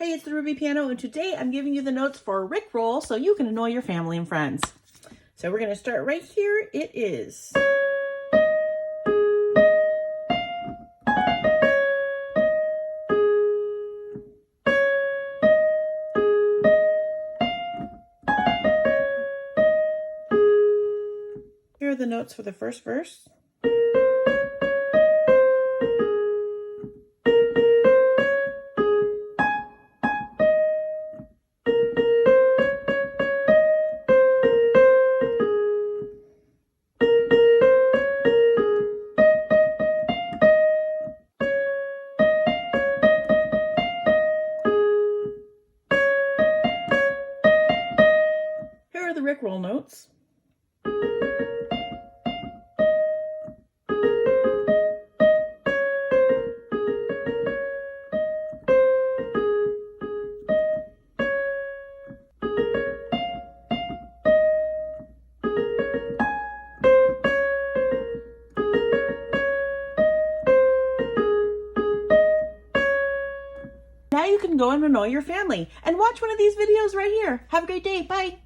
Hey, it's the Ruby Piano, and today I'm giving you the notes for Rickroll so you can annoy your family and friends. So we're going to start right here. It is. Here are the notes for the first verse. Here are the Rickroll notes. Now you can go and annoy your family and watch one of these videos right here. Have a great day. Bye.